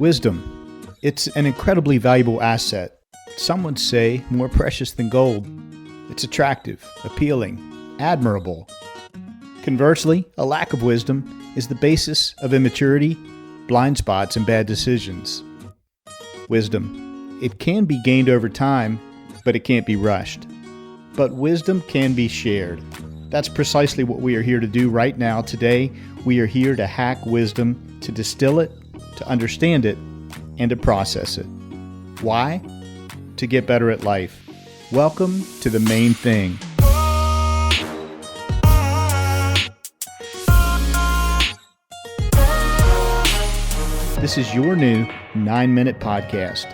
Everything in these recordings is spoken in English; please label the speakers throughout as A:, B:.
A: Wisdom. It's an incredibly valuable asset. Some would say more precious than gold. It's attractive, appealing, admirable. Conversely, a lack of wisdom is the basis of immaturity, blind spots, and bad decisions. Wisdom. It can be gained over time, but it can't be rushed. But wisdom can be shared. That's precisely what we are here to do right now. Today, we are here to hack wisdom, to distill it, to understand it, and to process it. Why? To get better at life. Welcome to The Main Thing. This is your new 9-minute podcast.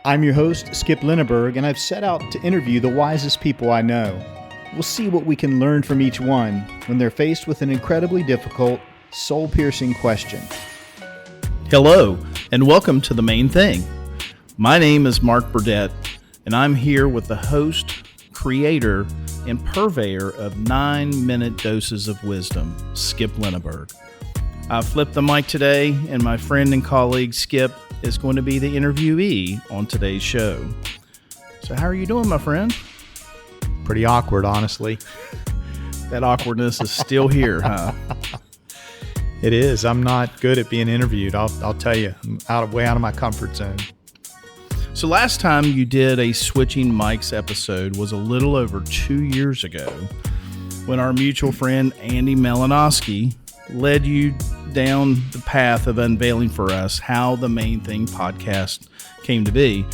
A: I'm your host, Skip Lineberg, and I've set out to interview the wisest people I know. We'll see what we can learn from each one when they're faced with an incredibly difficult, soul-piercing question.
B: Hello, and welcome to The Main Thing. My name is Mark Burdette, and I'm here with the host, creator, and purveyor of 9-minute doses of wisdom, Skip Lineberg. I've flipped the mic today, and my friend and colleague, Skip, is going to be the interviewee on today's show. So how are you doing, my friend?
A: Pretty awkward, honestly.
B: That awkwardness is still here, huh?
A: It is. I'm not good at being interviewed. I'll tell you. I'm way out of my comfort zone.
B: So last time you did a Switching Mics episode was a little over 2 years ago when our mutual friend Andy Malinowski led you down the path of unveiling for us how the Main Thing podcast came to be.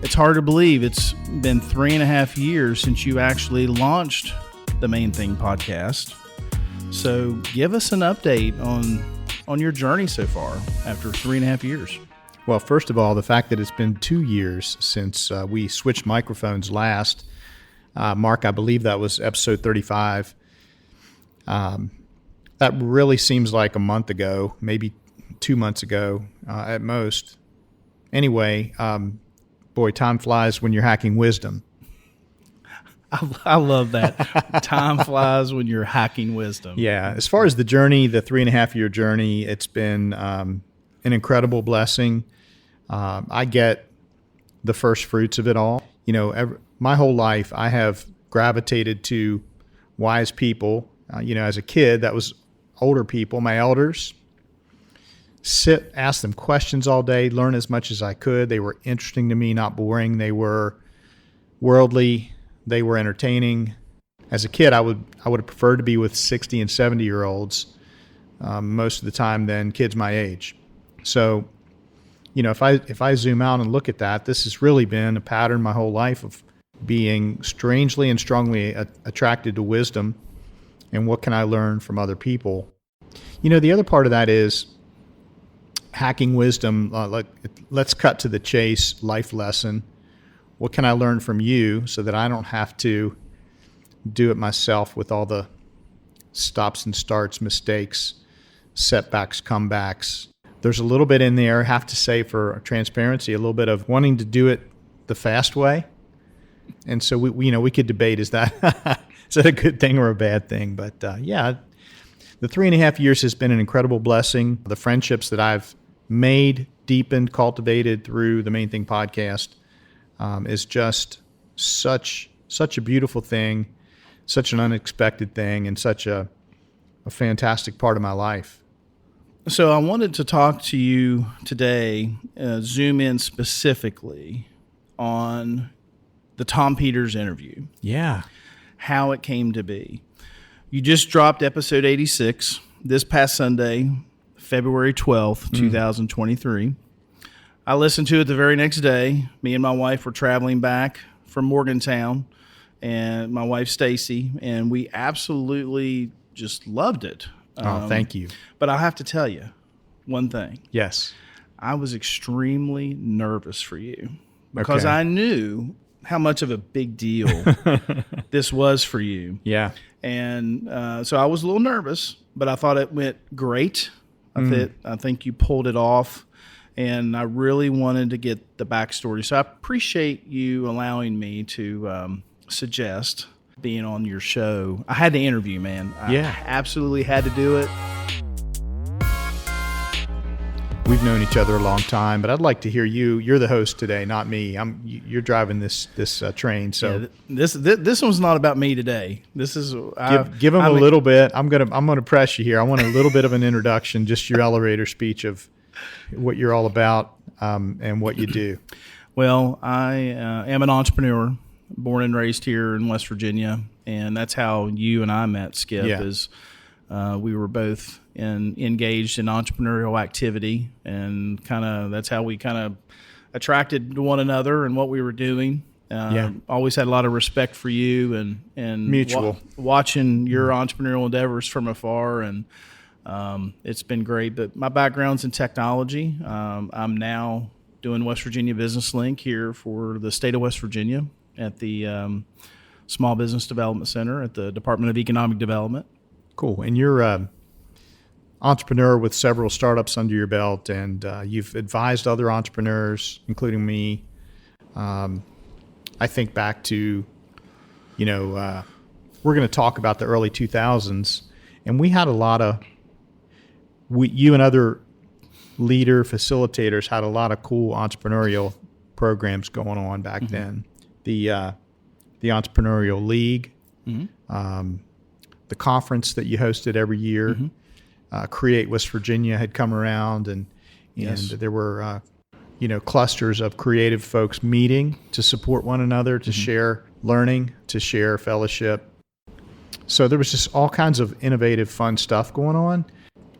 B: It's hard to believe it's been 3.5 years since you actually launched the Main Thing podcast. So give us an update on your journey so far after 3.5 years.
A: Well, first of all, the fact that it's been 2 years since we switched microphones last. Mark, I believe that was episode 35. That really seems like a month ago, maybe 2 months ago at most. Anyway, boy, time flies when you're hacking wisdom.
B: I love that. Time flies when you're hacking wisdom.
A: Yeah. As far as the journey, the 3.5-year journey, it's been an incredible blessing. I get the first fruits of it all. You know, my whole life, I have gravitated to wise people. As a kid, that was older people, my elders. Ask them questions all day, learn as much as I could. They were interesting to me, not boring. They were worldly. They were entertaining. As a kid, I would have preferred to be with 60 and 70-year-olds most of the time than kids my age. So, if I zoom out and look at that, this has really been a pattern my whole life of being strangely and strongly attracted to wisdom and what can I learn from other people. The other part of that is hacking wisdom. Let's cut to the chase, life lesson. What can I learn from you so that I don't have to do it myself with all the stops and starts, mistakes, setbacks, comebacks? There's a little bit in there, I have to say, for transparency, a little bit of wanting to do it the fast way. And so we could debate, is that a good thing or a bad thing? But the 3.5 years has been an incredible blessing. The friendships that I've made, deepened, cultivated through the Main Thing podcast is just such a beautiful thing, such an unexpected thing, and such a fantastic part of my life.
B: So I wanted to talk to you today, zoom in specifically on the Tom Peters interview.
A: Yeah.
B: How it came to be. You just dropped episode 86 this past Sunday, February 12th, 2023. I listened to it the very next day. Me and my wife were traveling back from Morgantown, and my wife Stacy, and we absolutely just loved it.
A: Thank you.
B: But I have to tell you one thing.
A: Yes.
B: I was extremely nervous for you because
A: Okay.
B: I knew how much of a big deal this was for you.
A: Yeah.
B: And so I was a little nervous, but I thought it went great. I think you pulled it off, and I really wanted to get the backstory. So I appreciate you allowing me to suggest being on your show. I had to interview, man. I absolutely had to do it.
A: We've known each other a long time, but I'd like to hear you. You're the host today, not me. You're driving this train. So
B: this one's not about me today. This is
A: give them a little bit. I'm gonna press you here. I want a little bit of an introduction, just your elevator speech of what you're all about and what you do.
B: Well, I am an entrepreneur, born and raised here in West Virginia, and that's how you and I met, Skip.
A: Yeah.
B: We were both engaged in entrepreneurial activity, and that's how we attracted to one another and what we were doing. Always had a lot of respect for you and
A: mutual
B: watching your entrepreneurial endeavors from afar, and it's been great. But my background's in technology. I'm now doing West Virginia Business Link here for the state of West Virginia at the Small Business Development Center at the Department of Economic Development.
A: Cool. And you're an entrepreneur with several startups under your belt, and you've advised other entrepreneurs, including me. I think back to, we're going to talk about the early 2000s, and we had a lot of, you and other facilitators had a lot of cool entrepreneurial programs going on back then. The Entrepreneurial League, the conference that you hosted every year, Create West Virginia had come around, and there were clusters of creative folks meeting to support one another, to share learning, to share fellowship. So there was just all kinds of innovative, fun stuff going on.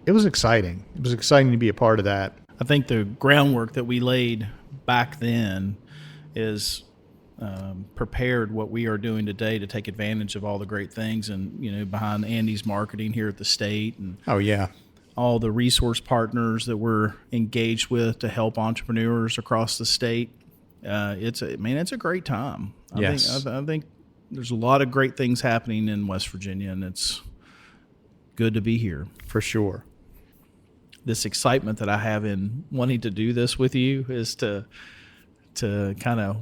A: It was exciting. It was exciting to be a part of that.
B: I think the groundwork that we laid back then is prepared what we are doing today to take advantage of all the great things, and behind Andy's marketing here at the state, and all the resource partners that we're engaged with to help entrepreneurs across the state. It's a great time. I think there's a lot of great things happening in West Virginia, and it's good to be here
A: for sure.
B: This excitement that I have in wanting to do this with you is to kind of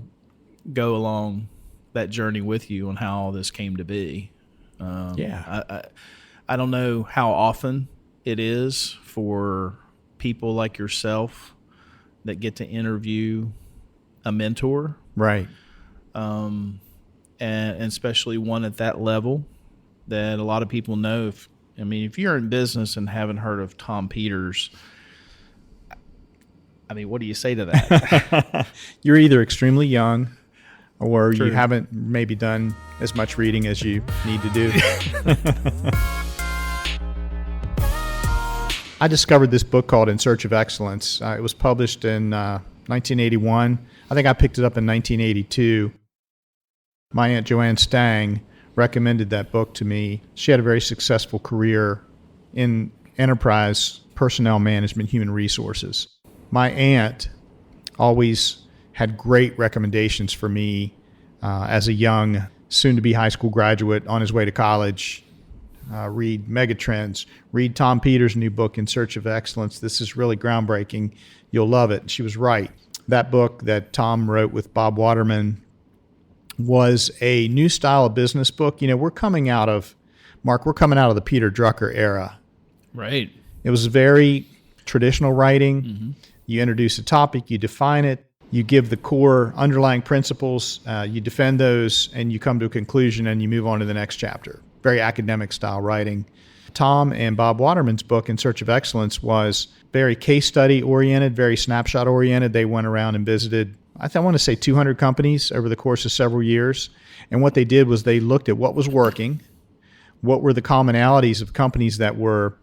B: go along that journey with you on how all this came to be. I don't know how often it is for people like yourself that get to interview a mentor,
A: right?
B: And especially one at that level that a lot of people know. If you're in business and haven't heard of Tom Peters, what do you say to that?
A: You're either extremely young, or you haven't maybe done as much reading as you need to do. I discovered this book called In Search of Excellence. It was published in 1981. I think I picked it up in 1982. My Aunt Joanne Stang recommended that book to me. She had a very successful career in enterprise, personnel management, human resources. My aunt always had great recommendations for me as a young, soon-to-be high school graduate on his way to college. Read Megatrends. Read Tom Peters' new book, In Search of Excellence. This is really groundbreaking. You'll love it. She was right. That book that Tom wrote with Bob Waterman was a new style of business book. We're coming out of the Peter Drucker era.
B: Right.
A: It was very traditional writing. You introduce a topic, you define it, you give the core underlying principles, you defend those, and you come to a conclusion, and you move on to the next chapter. Very academic style writing. Tom and Bob Waterman's book, In Search of Excellence, was very case study oriented, very snapshot oriented. They went around and visited, I want to say 200 companies over the course of several years. And what they did was they looked at what was working, what were the commonalities of companies that were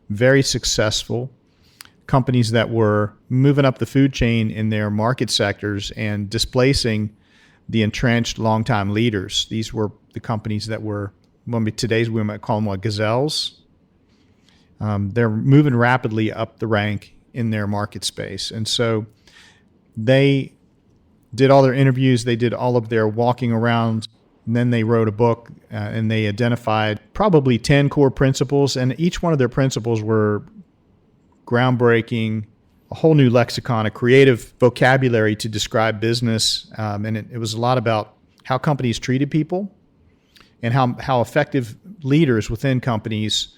A: very successful, companies that were moving up the food chain in their market sectors and displacing the entrenched longtime leaders. These were the companies that were, today's we might call them gazelles. They're moving rapidly up the rank in their market space. And so they did all their interviews, they did all of their walking around, and then they wrote a book and they identified probably 10 core principles, and each one of their principles were groundbreaking, a whole new lexicon, a creative vocabulary to describe business. And it was a lot about how companies treated people and how effective leaders within companies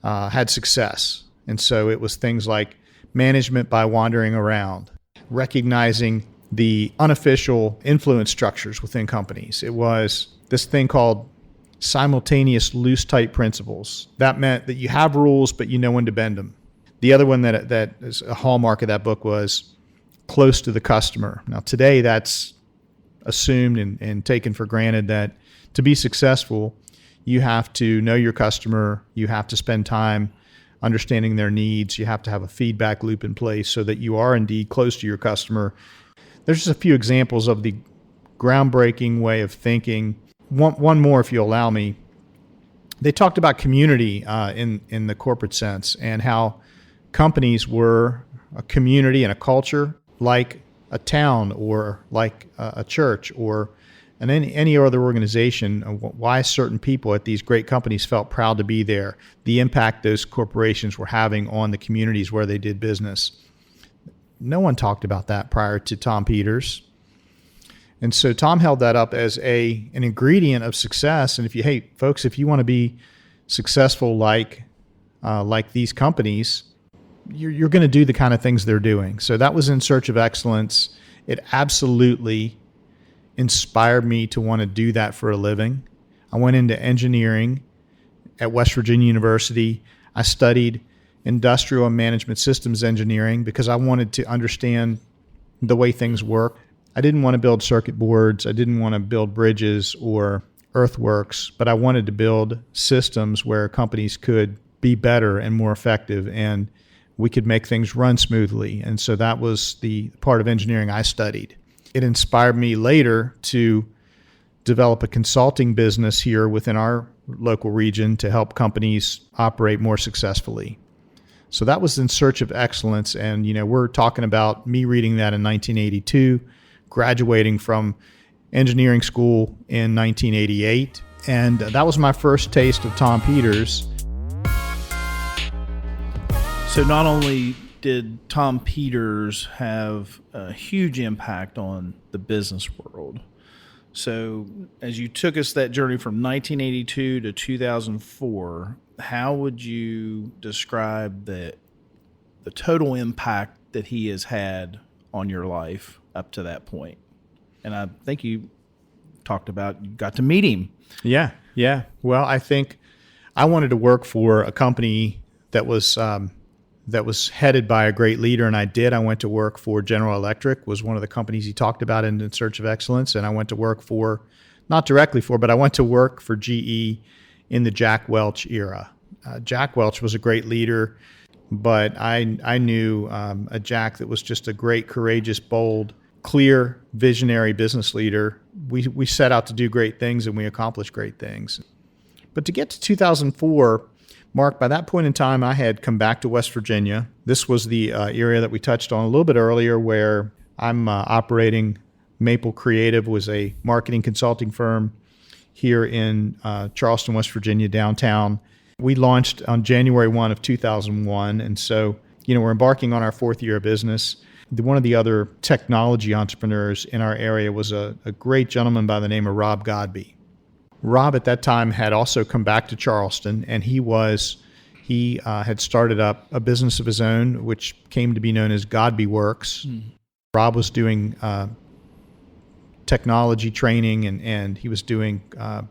A: had success. And so it was things like management by wandering around, recognizing the unofficial influence structures within companies. It was this thing called simultaneous loose-tight principles. That meant that you have rules, but you know when to bend them. The other one that is a hallmark of that book was close to the customer. Now, today that's assumed and taken for granted that to be successful, you have to know your customer, you have to spend time understanding their needs, you have to have a feedback loop in place so that you are indeed close to your customer. There's just a few examples of the groundbreaking way of thinking. One more, if you allow me. They talked about community in the corporate sense and how companies were a community and a culture like a town or like a church or any other organization. Why certain people at these great companies felt proud to be there, the impact those corporations were having on the communities where they did business. No one talked about that prior to Tom Peters. And so Tom held that up as an ingredient of success. And if you want to be successful like these companies, you're going to do the kind of things they're doing. So that was In Search of Excellence. It absolutely inspired me to want to do that for a living. I went into engineering at West Virginia University. I studied industrial and management systems engineering because I wanted to understand the way things work. I didn't want to build circuit boards. I didn't want to build bridges or earthworks, but I wanted to build systems where companies could be better and more effective and we could make things run smoothly. And so that was the part of engineering I studied. It inspired me later to develop a consulting business here within our local region to help companies operate more successfully. So that was In Search of Excellence. And, we're talking about me reading that in 1982, graduating from engineering school in 1988. And that was my first taste of Tom Peters.
B: So not only did Tom Peters have a huge impact on the business world, so as you took us that journey from 1982 to 2004, how would you describe the total impact that he has had on your life up to that point? And I think you talked about you got to meet him.
A: Yeah. Well, I think I wanted to work for a company that was headed by a great leader, and I did. I went to work for General Electric, was one of the companies he talked about in Search of Excellence, and I went to work for, not directly for, but I went to work for GE in the Jack Welch era. Jack Welch was a great leader, but I knew a Jack that was just a great, courageous, bold, clear, visionary business leader. We set out to do great things, and we accomplished great things. But to get to 2004, Mark, by that point in time, I had come back to West Virginia. This was the area that we touched on a little bit earlier where I'm operating. Maple Creative was a marketing consulting firm here in Charleston, West Virginia, downtown. We launched on January 1 of 2001. And so, we're embarking on our fourth year of business. One of the other technology entrepreneurs in our area was a great gentleman by the name of Rob Godby. Rob at that time had also come back to Charleston, and he had started up a business of his own, which came to be known as Godby Works. Rob was doing technology training, and he was doing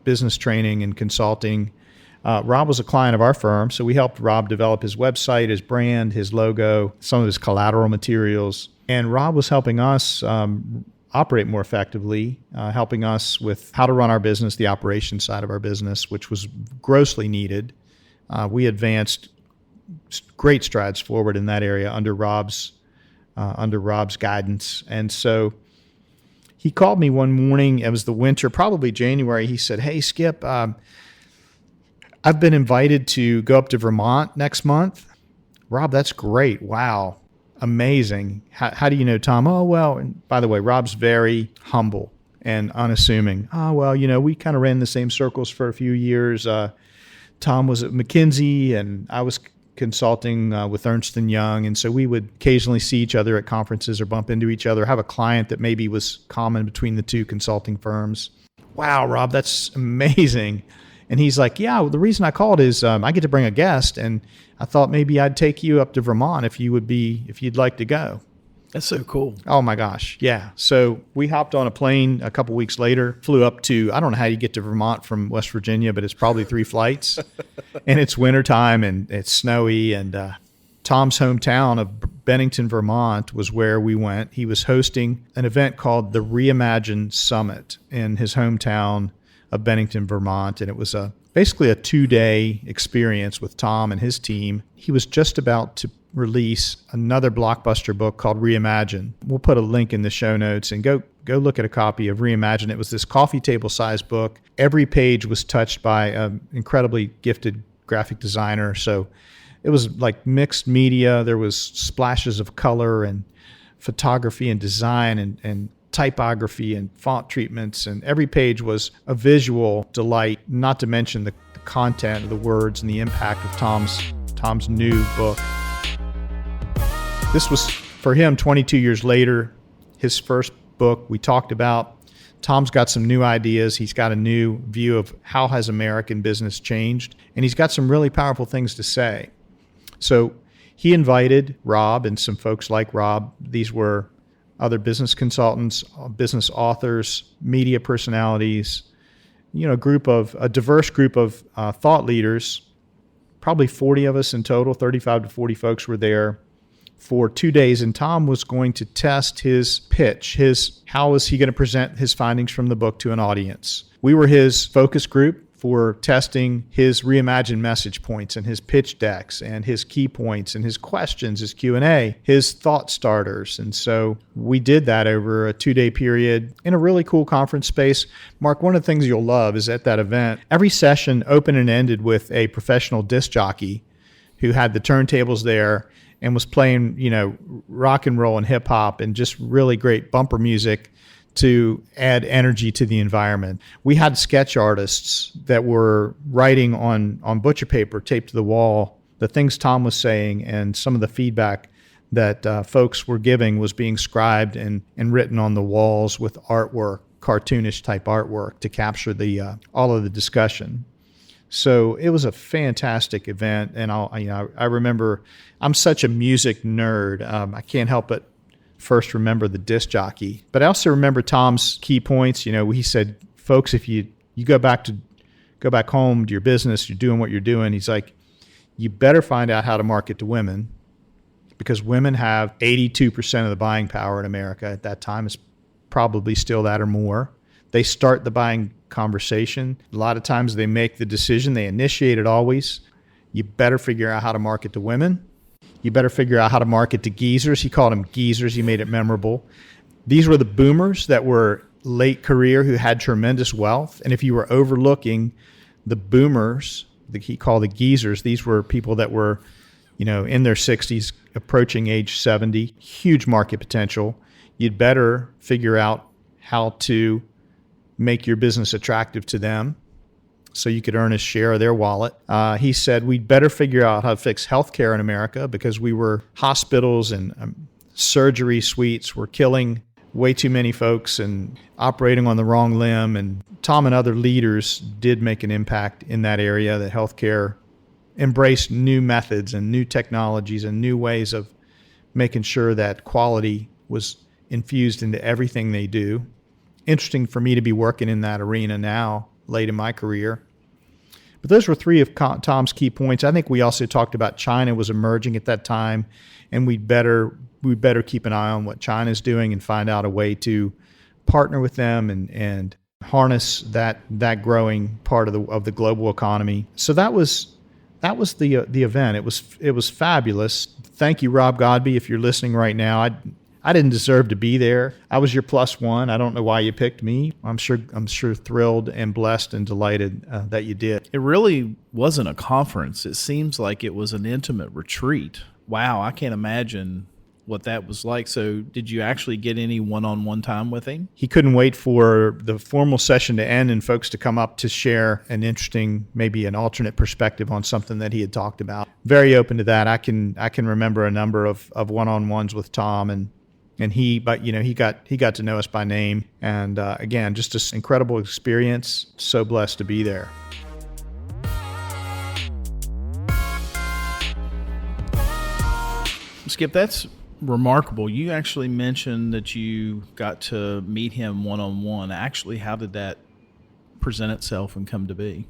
A: business training and consulting. Rob was a client of our firm, so we helped Rob develop his website, his brand, his logo, some of his collateral materials. And Rob was helping us operate more effectively, helping us with how to run our business, the operations side of our business, which was grossly needed. We advanced great strides forward in that area under Rob's guidance. And so he called me one morning. It was the winter, probably January. He said, "Hey, Skip, I've been invited to go up to Vermont next month." "Rob, that's great. Wow. Amazing. How do you know Tom?" "Oh, well," and by the way, Rob's very humble and unassuming. "Oh, well, we kind of ran the same circles for a few years. Tom was at McKinsey and I was consulting with Ernst & Young. And so we would occasionally see each other at conferences or bump into each other, have a client that maybe was common between the two consulting firms." "Wow, Rob, that's amazing." And he's like, yeah, well, the reason I called is I get to bring a guest, and I thought maybe I'd take you up to Vermont if you'd like to go.
B: That's so cool.
A: Oh my gosh. Yeah. So we hopped on a plane a couple weeks later, flew up to, I don't know how you get to Vermont from West Virginia, but it's probably 3 flights. And it's wintertime and it's snowy. And Tom's hometown of Bennington, Vermont was where we went. He was hosting an event called the Reimagine Summit in his hometown of Bennington, Vermont. And it was basically a 2-day experience with Tom and his team. He was just about to release another blockbuster book called Reimagine. We'll put a link in the show notes, and go look at a copy of Reimagine. It was this coffee table sized book. Every page was touched by an incredibly gifted graphic designer. So it was like mixed media. There was splashes of color and photography and design and typography and font treatments, and every page was a visual delight, not to mention the content of the words and the impact of Tom's new book. This was, for him, 22 years later, his first book. We talked about Tom's got some new ideas. He's got a new view of how has American business changed, and he's got some really powerful things to say. So he invited Rob and some folks like Rob. These were other business consultants, business authors, media personalities, a diverse group of thought leaders. Probably 40 of us in total, 35 to 40 folks were there for 2 days, and Tom was going to test his pitch, how was he going to present his findings from the book to an audience. We were his focus group for testing his reimagined message points and his pitch decks and his key points and his questions, his Q&A, his thought starters. And so we did that over a 2-day period in a really cool conference space. Mark, one of the things you'll love is at that event, every session opened and ended with a professional disc jockey who had the turntables there and was playing, rock and roll and hip hop and just really great bumper music to add energy to the environment. We had sketch artists that were writing on butcher paper taped to the wall the things Tom was saying, and some of the feedback that folks were giving was being scribed and written on the walls with artwork, cartoonish type artwork to capture all of the discussion. So it was a fantastic event, and I remember I'm such a music nerd. I can't help but first remember the disc jockey, but I also remember Tom's key points. He said, "Folks, if you go back home to your business, you're doing what you're doing." He's like, "You better find out how to market to women, because women have 82% of the buying power in America at that time. It's probably still that or more. They start the buying conversation. A lot of times they make the decision. They initiate it always. You better figure out how to market to women. You better figure out how to market to geezers." He called them geezers. He made it memorable. These were the boomers that were late career who had tremendous wealth. And if you were overlooking the boomers, he called the geezers, these were people that were, in their 60s, approaching age 70, huge market potential. You'd better figure out how to make your business attractive to them so you could earn a share of their wallet. He said we'd better figure out how to fix healthcare in America, because hospitals and surgery suites were killing way too many folks and operating on the wrong limb. And Tom and other leaders did make an impact in that area, that healthcare embraced new methods and new technologies and new ways of making sure that quality was infused into everything they do. Interesting for me to be working in that arena now, late in my career. But those were 3 of Tom's key points. I think we also talked about China was emerging at that time, and we'd better keep an eye on what China's doing and find out a way to partner with them and harness that growing part of the global economy. So that was the event. It was fabulous. Thank you, Rob Godby, if you're listening right now. I didn't deserve to be there. I was your +1. I don't know why you picked me. I'm sure thrilled and blessed and delighted that you did.
B: It really wasn't a conference. It seems like it was an intimate retreat. Wow, I can't imagine what that was like. So did you actually get any one-on-one time with him?
A: He couldn't wait for the formal session to end and folks to come up to share an interesting, maybe an alternate perspective on something that he had talked about. Very open to that. I can remember a number of one-on-ones with Tom, and he got to know us by name. And again, just an incredible experience. So blessed to be there.
B: Skip, that's remarkable. You actually mentioned that you got to meet him one-on-one. Actually, how did that present itself and come to be?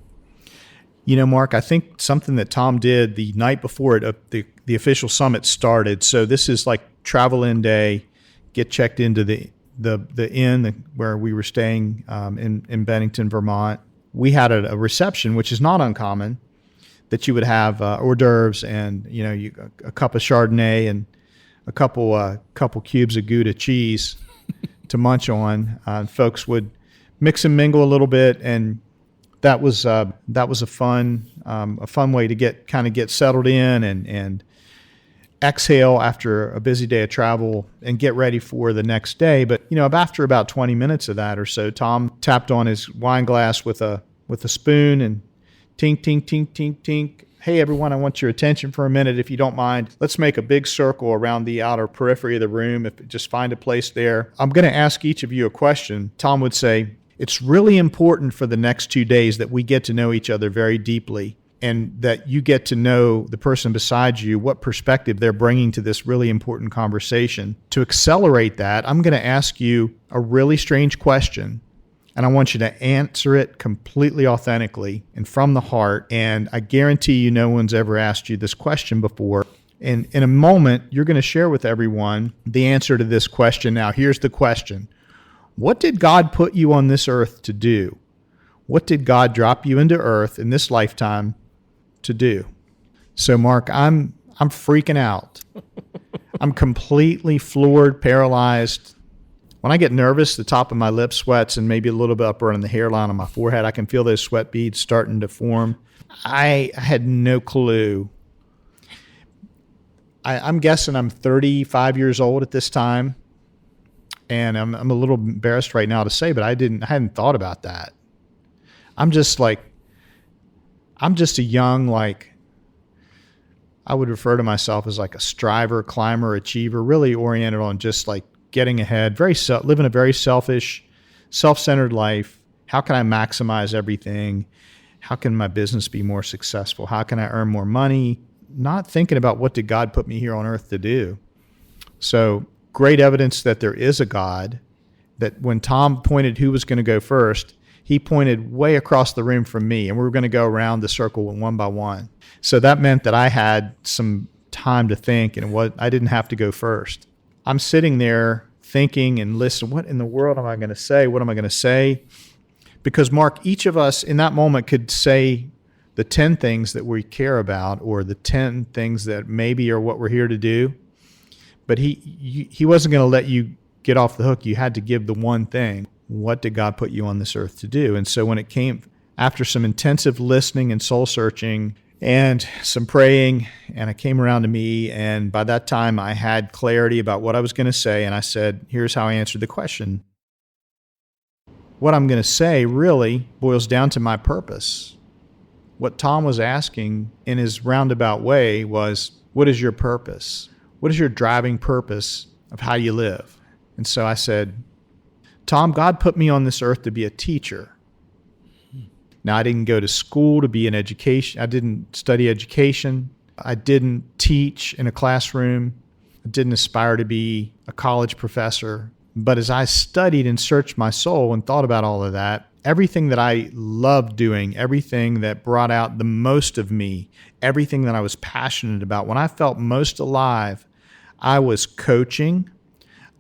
A: Mark, I think something that Tom did the night before the official summit started. So this is like travel in day, get checked into the inn where we were staying in Bennington, Vermont. We had a reception, which is not uncommon, that you would have hors d'oeuvres and a cup of Chardonnay and a couple cubes of Gouda cheese to munch on. Folks would mix and mingle a little bit, and that was a fun way to get settled in and exhale after a busy day of travel and get ready for the next day. But after about 20 minutes of that or so, Tom tapped on his wine glass with a spoon and tink, tink, tink, tink, tink. Hey everyone, I want your attention for a minute if you don't mind. Let's make a big circle around the outer periphery of the room. Just find a place there. I'm going to ask each of you a question. Tom would say, it's really important for the next 2 days that we get to know each other very deeply, and that you get to know the person beside you, what perspective they're bringing to this really important conversation. To accelerate that, I'm going to ask you a really strange question, and I want you to answer it completely authentically and from the heart. And I guarantee you no one's ever asked you this question before. And in a moment, you're going to share with everyone the answer to this question. Now, here's the question. What did God put you on this earth to do? What did God drop you into earth in this lifetime to do? So, Mark, I'm freaking out. I'm completely floored, paralyzed. When I get nervous, the top of my lip sweats and maybe a little bit up around the hairline on my forehead. I can feel those sweat beads starting to form. I had no clue. I'm guessing I'm 35 years old at this time. And I'm a little embarrassed right now to say, but I hadn't thought about that. I'm just a young, I would refer to myself as like a striver, climber, achiever, really oriented on just like getting ahead, living a very selfish, self-centered life. How can I maximize everything? How can my business be more successful? How can I earn more money? Not thinking about what did God put me here on earth to do. So great evidence that there is a God, that when Tom pointed who was going to go first, he pointed way across the room from me, and we were going to go around the circle one by one. So that meant that I had some time to think, and I didn't have to go first. I'm sitting there thinking and listening, what in the world am I going to say? What am I going to say? Because, Mark, each of us in that moment could say the 10 things that we care about, or the 10 things that maybe are what we're here to do. But he wasn't going to let you get off the hook. You had to give the one thing. What did God put you on this earth to do? And so when it came after some intensive listening and soul searching and some praying, and it came around to me, and by that time I had clarity about what I was going to say, and I said, here's how I answered the question. What I'm going to say really boils down to my purpose. What Tom was asking in his roundabout way was, what is your purpose? What is your driving purpose of how you live? And so I said, Tom, God put me on this earth to be a teacher. Now, I didn't go to school to be an education. I didn't study education. I didn't teach in a classroom. I didn't aspire to be a college professor. But as I studied and searched my soul and thought about all of that, everything that I loved doing, everything that brought out the most of me, everything that I was passionate about, when I felt most alive, I was coaching,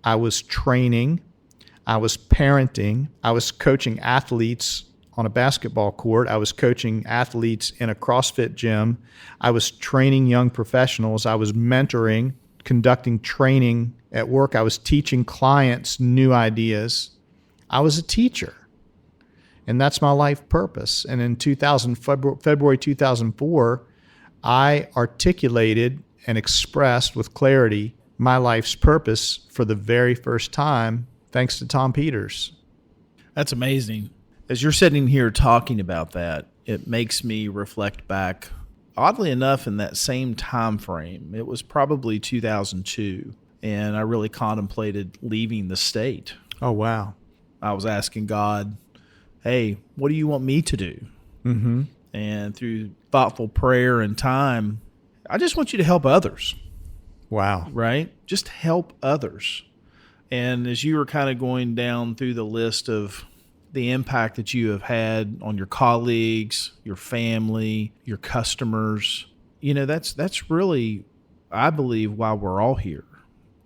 A: I was training, I was parenting, I was coaching athletes on a basketball court, I was coaching athletes in a CrossFit gym, I was training young professionals, I was mentoring, conducting training at work, I was teaching clients new ideas. I was a teacher, and that's my life purpose. And in February 2004, I articulated and expressed with clarity my life's purpose for the very first time, thanks to Tom Peters.
B: That's amazing. As you're sitting here talking about that, it makes me reflect back, oddly enough, in that same time frame. It was probably 2002, and I really contemplated leaving the state.
A: Oh, wow.
B: I was asking God, hey, what do you want me to do?
A: Mm-hmm.
B: And through thoughtful prayer and time, I just want you to help others.
A: Wow.
B: right? Just help others. And as you were kind of going down through the list of the impact that you have had on your colleagues, your family, your customers, that's really, I believe, why we're all here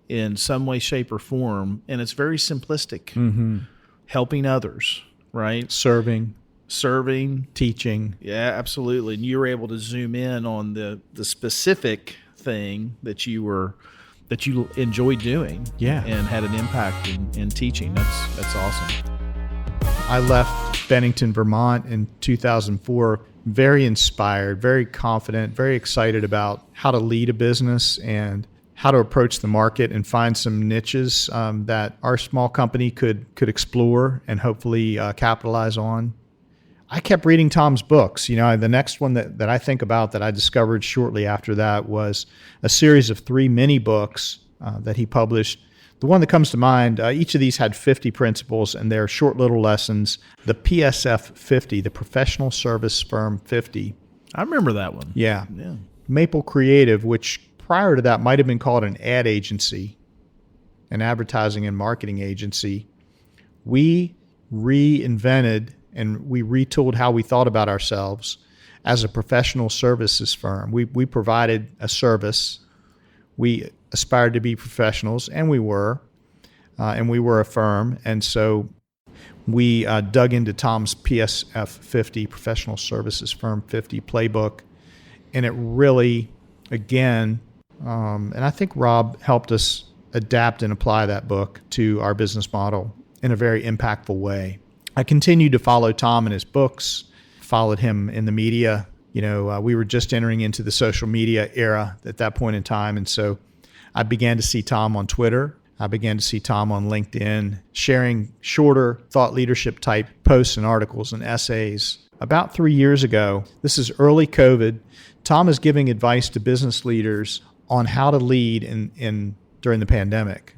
B: in some way, shape, or form. And it's very simplistic.
A: Mm-hmm.
B: Helping others, right?
A: Serving,
B: teaching.
A: Yeah,
B: absolutely. And you were able to zoom in on the specific thing that you enjoyed doing.
A: Yeah.
B: And had an impact in teaching. That's awesome.
A: I left Bennington, Vermont in 2004, very inspired, very confident, very excited about how to lead a business and how to approach the market and find some niches that our small company could explore and hopefully capitalize on. I kept reading Tom's books. The next one that I think about that I discovered shortly after that was a series of 3 mini books that he published. The one that comes to mind, each of these had 50 principles, and they're short little lessons. The PSF 50, the Professional Service Firm 50.
B: I remember that one.
A: Yeah. Maple Creative, which prior to that might have been called an ad agency, an advertising and marketing agency. We reinvented and we retooled how we thought about ourselves as a professional services firm. We provided a service. We aspired to be professionals, and we were a firm. And so we dug into Tom's PSF 50, Professional Services Firm 50 playbook, and it really, again, and I think Rob helped us adapt and apply that book to our business model in a very impactful way. I continued to follow Tom in his books, followed him in the media. We were just entering into the social media era at that point in time. And so I began to see Tom on Twitter. I began to see Tom on LinkedIn, sharing shorter thought leadership type posts and articles and essays. About 3 years ago, this is early COVID, Tom is giving advice to business leaders on how to lead during the pandemic.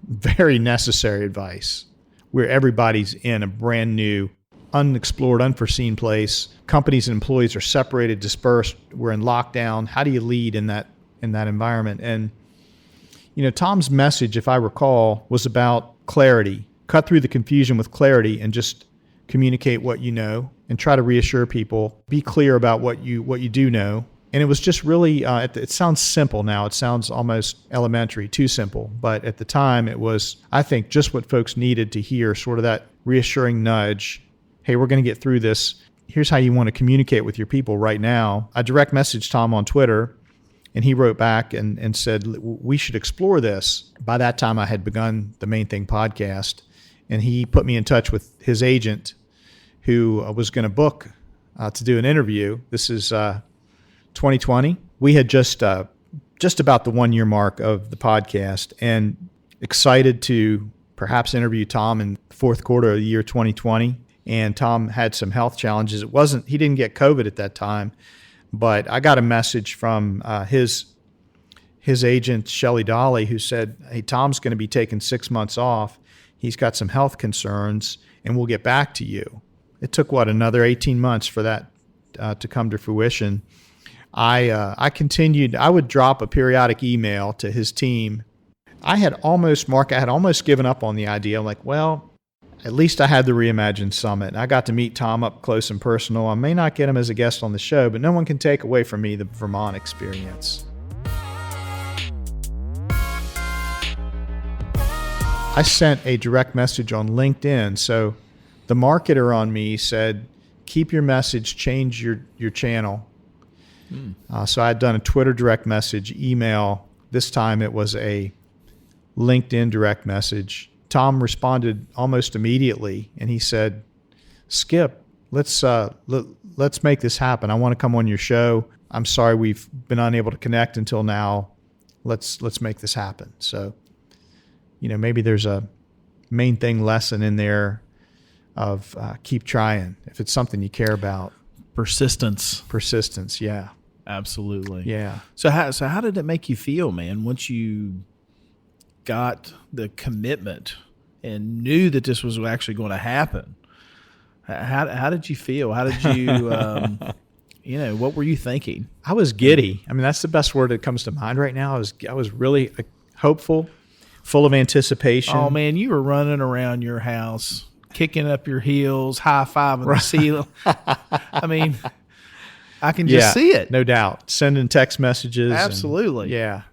A: Very necessary advice, where everybody's in a brand new, unexplored, unforeseen place. Companies and employees are separated, dispersed. We're in lockdown. How do you lead in that environment? And Tom's message, if I recall, was about clarity. Cut through the confusion with clarity and just communicate what you know and try to reassure people. Be clear about what you do know. And it was just really, it sounds simple now. It sounds almost elementary, too simple. But at the time, it was, I think, just what folks needed to hear, sort of that reassuring nudge. Hey, we're going to get through this. Here's how you want to communicate with your people right now. I direct messaged Tom on Twitter, and he wrote back and said, we should explore this. By that time, I had begun the Main Thing podcast, and he put me in touch with his agent who was going to book to do an interview. This is 2020. We had just about the 1 year mark of the podcast, and excited to perhaps interview Tom in the fourth quarter of the year 2020. And Tom had some health challenges. He didn't get COVID at that time, but I got a message from his agent, Shelley Dolly, who said, hey, Tom's going to be taking 6 months off. He's got some health concerns, and we'll get back to you. It took, another 18 months for that to come to fruition. I continued. I would drop a periodic email to his team. I had almost given up on the idea. I'm like, well, at least I had the Reimagine Summit. I got to meet Tom up close and personal. I may not get him as a guest on the show, but no one can take away from me the Vermont experience. I sent a direct message on LinkedIn. So the marketer on me said, keep your message, change your channel. So I had done a Twitter direct message, email. This time it was a LinkedIn direct message. Tom responded almost immediately, and he said, Skip, let's make this happen. I want to come on your show. I'm sorry we've been unable to connect until now. Let's make this happen. So, maybe there's a Main Thing lesson in there of keep trying if it's something you care about.
B: Persistence,
A: yeah.
B: Absolutely.
A: Yeah.
B: So how did it make you feel, man, once you got the commitment and knew that this was actually going to happen? How did you feel? How did you What were you thinking?
A: I was giddy. I mean, that's the best word that comes to mind right now. I was really hopeful, full of anticipation.
B: Oh man, you were running around your house, kicking up your heels, high-fiving the ceiling. I mean, I can just see it.
A: No doubt. Sending text messages.
B: Absolutely.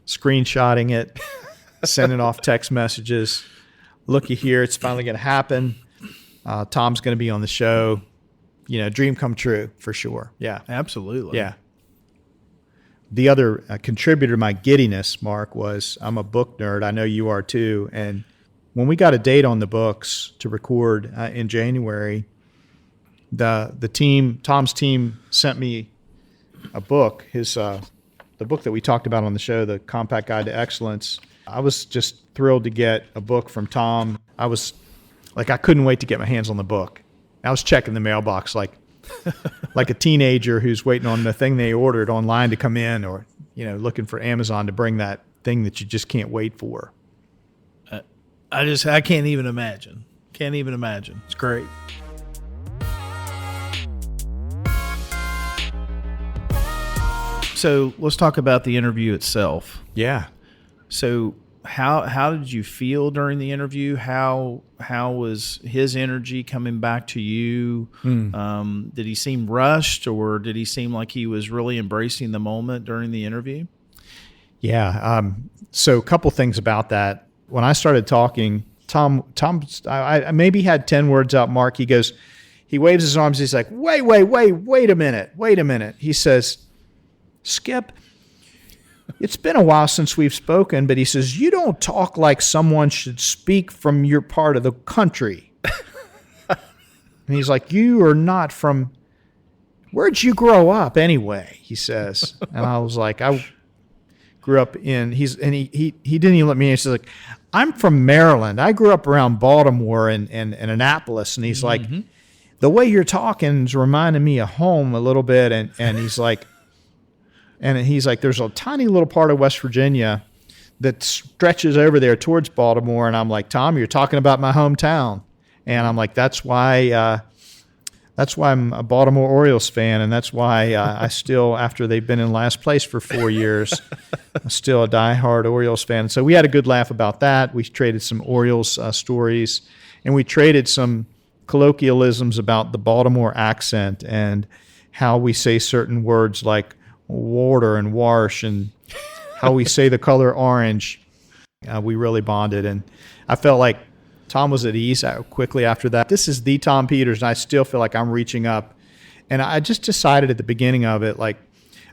A: Screenshotting it, sending off text messages. Looky here, it's finally going to happen. Tom's going to be on the show. Dream come true for sure. Yeah.
B: Absolutely.
A: Yeah. The other contributor to my giddiness, Mark, was I'm a book nerd. I know you are too. And when we got a date on the books to record in January, Tom's team sent me a book, the book that we talked about on the show, The Compact Guide to Excellence. I was just thrilled to get a book from Tom. I couldn't wait to get my hands on the book. I was checking the mailbox like a teenager who's waiting on the thing they ordered online to come in, or looking for Amazon to bring that thing that you just can't wait for.
B: I can't even imagine. It's great. So let's talk about the interview itself.
A: Yeah.
B: So how did you feel during the interview? How was his energy coming back to you? Did he seem rushed, or did he seem like he was really embracing the moment during the interview?
A: Yeah. So a couple things about that. When I started talking, Tom, I maybe had 10 words out, Mark. He waves his arms. He's like, wait a minute. He says, Skip, it's been a while since we've spoken, but he says, you don't talk like someone should speak from your part of the country. And he's like, you are not from, where'd you grow up anyway? He says. And I was like, I grew up he didn't even let me answer. He's like, I'm from Maryland. I grew up around Baltimore and Annapolis. And he's like, the way you're talking is reminding me of home a little bit. And he's like, there's a tiny little part of West Virginia that stretches over there towards Baltimore. And I'm like, Tom, you're talking about my hometown. And I'm like, that's why I'm a Baltimore Orioles fan. And that's why I still, after they've been in last place for 4 years, I'm still a diehard Orioles fan. So we had a good laugh about that. We traded some Orioles stories, and we traded some colloquialisms about the Baltimore accent and how we say certain words like water and wash, and how we say the color orange. We really bonded, and I felt like Tom was at ease quickly after that. This is the Tom Peters, and I still feel like I'm reaching up. And I just decided at the beginning of it, like,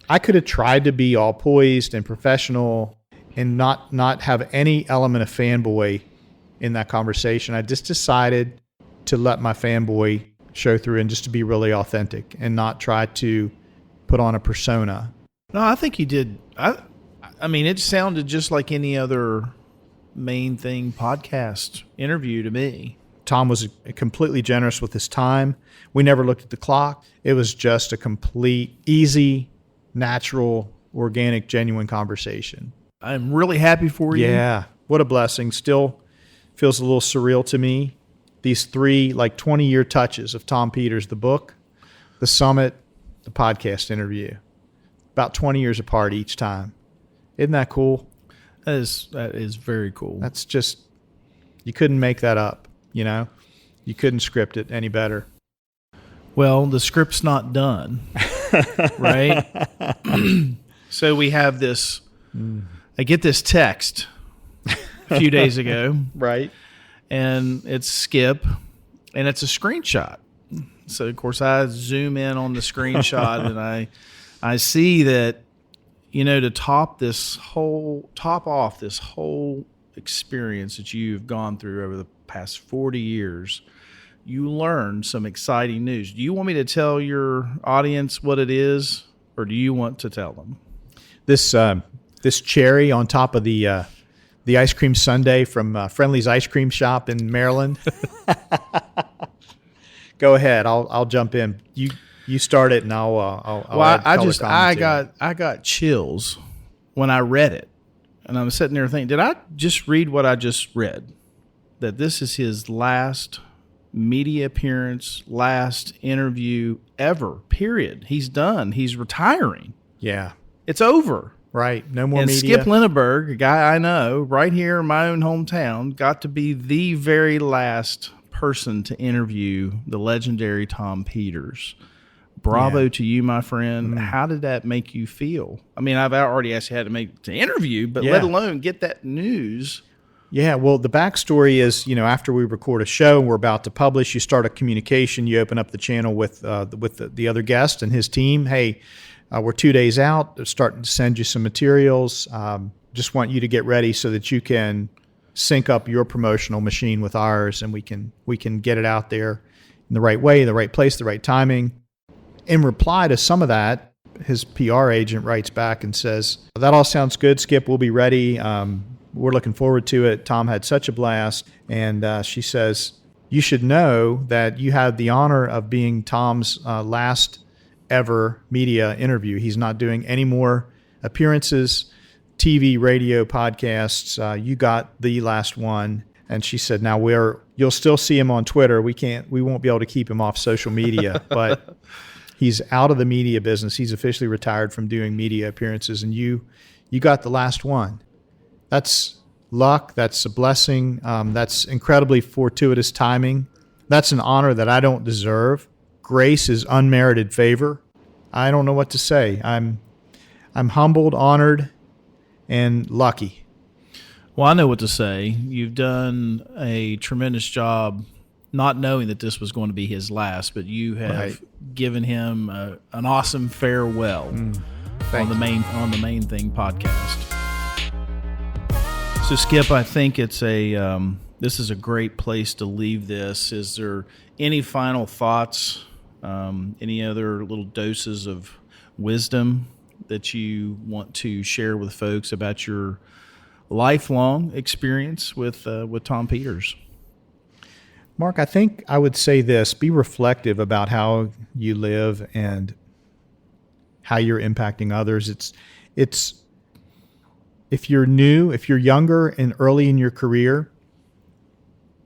A: I could have tried to be all poised and professional and not have any element of fanboy in that conversation. I just decided to let my fanboy show through and just to be really authentic and not try to put on a persona.
B: No, I think you did. I mean, it sounded just like any other Main Thing podcast interview to me.
A: Tom was completely generous with his time. We never looked at the clock. It was just a complete, easy, natural, organic, genuine conversation.
B: I'm really happy for you.
A: Yeah. What a blessing. Still feels a little surreal to me. These 3 20-year touches of Tom Peters, the book, the summit, the podcast interview, about 20 years apart each time. Isn't that cool?
B: That is very cool.
A: That's just, you couldn't make that up, You couldn't script it any better.
B: Well, the script's not done, right? So we have this, I get this text a few days ago.
A: Right.
B: And it's Skip, and it's a screenshot. So, of course, I zoom in on the screenshot, and I see that, to top off this whole experience that you've gone through over the past 40 years, you learned some exciting news. Do you want me to tell your audience what it is, or do you want to tell them?
A: This cherry on top of the ice cream sundae from Friendly's Ice Cream Shop in Maryland. Go ahead. I'll jump in. You start it, and I'll add color commentary.
B: I got chills when I read it, and I'm sitting there thinking, did I just read what I just read? That this is his last media appearance, last interview ever, period. He's done. He's retiring.
A: Yeah.
B: It's over.
A: Right. No more
B: and
A: media.
B: Skip Lineberg, a guy I know right here in my own hometown, got to be the very last person to interview the legendary Tom Peters. Bravo to you, my friend. How did that make you feel? I mean, I've already asked you how to interview, but let alone get that news.
A: Yeah, well, the backstory is, after we record a show and we're about to publish, you start a communication. You open up the channel with the other guest and his team. Hey, we're 2 days out. They're starting to send you some materials. Just want you to get ready so that you can sync up your promotional machine with ours, and we can get it out there in the right way, the right place, the right timing. In reply to some of that, his PR agent writes back and says, "That all sounds good, Skip. We'll be ready. We're looking forward to it. Tom had such a blast." And she says, "You should know that you had the honor of being Tom's last ever media interview. He's not doing any more appearances, TV, radio, podcasts. You got the last one." And she said, "Now you'll still see him on Twitter. We won't be able to keep him off social media, but he's out of the media business. He's officially retired from doing media appearances, and you got the last one." That's luck. That's a blessing. That's incredibly fortuitous timing. That's an honor that I don't deserve. Grace is unmerited favor. I don't know what to say. I'm humbled, honored, and lucky.
B: Well, I know what to say. You've done a tremendous job, not knowing that this was going to be his last, but you have given him an awesome farewell on the main thing podcast. So, Skip, I think it's this is a great place to leave this. Is there any final thoughts, any other little doses of wisdom that you want to share with folks about your lifelong experience with Tom Peters?
A: Mark, I think I would say this: be reflective about how you live and how you're impacting others. It's if you're new, if you're younger and early in your career,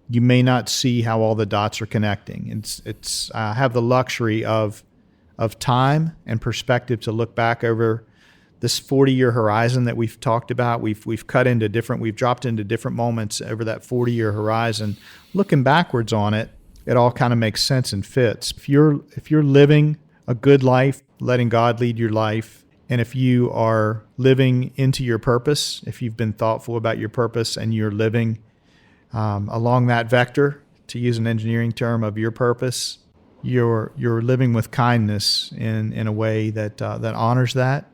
A: you may not see how all the dots are connecting. I have the luxury of time and perspective to look back over this 40-year horizon that we've talked about. We've dropped into different moments over that 40-year horizon. Looking backwards on it, it all kind of makes sense and fits. If you're living a good life, letting God lead your life, and if you are living into your purpose, if you've been thoughtful about your purpose and you're living along that vector, to use an engineering term, of your purpose, you're living with kindness in a way that honors that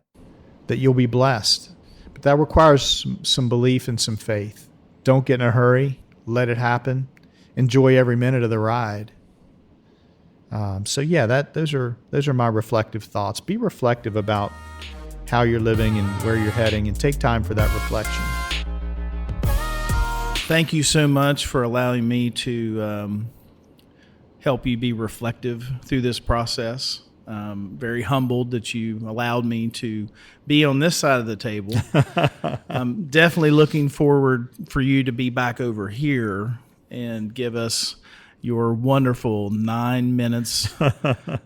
A: you'll be blessed. But that requires some belief and some faith. Don't get in a hurry. Let it happen. Enjoy every minute of the ride. Those are my reflective thoughts. Be reflective about how you're living and where you're heading, and take time for that reflection.
B: Thank you so much for allowing me to help you be reflective through this process. Very humbled that you allowed me to be on this side of the table. I'm definitely looking forward for you to be back over here and give us your wonderful 9 minutes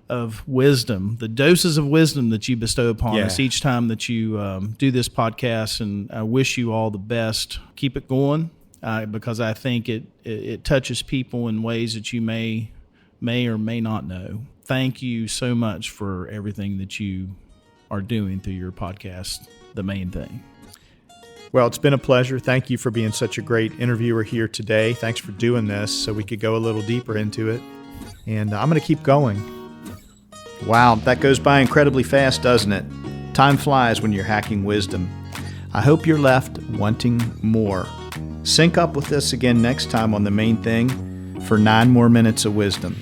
B: of wisdom, the doses of wisdom that you bestow upon us each time that you do this podcast. And I wish you all the best. Keep it going, because I think it touches people in ways that you may or may not know. Thank you so much for everything that you are doing through your podcast, The Main Thing.
A: Well, it's been a pleasure. Thank you for being such a great interviewer here today. Thanks for doing this so we could go a little deeper into it. And I'm going to keep going. Wow, that goes by incredibly fast, doesn't it? Time flies when you're hacking wisdom. I hope you're left wanting more. Sync up with us again next time on The Main Thing for 9 more minutes of wisdom.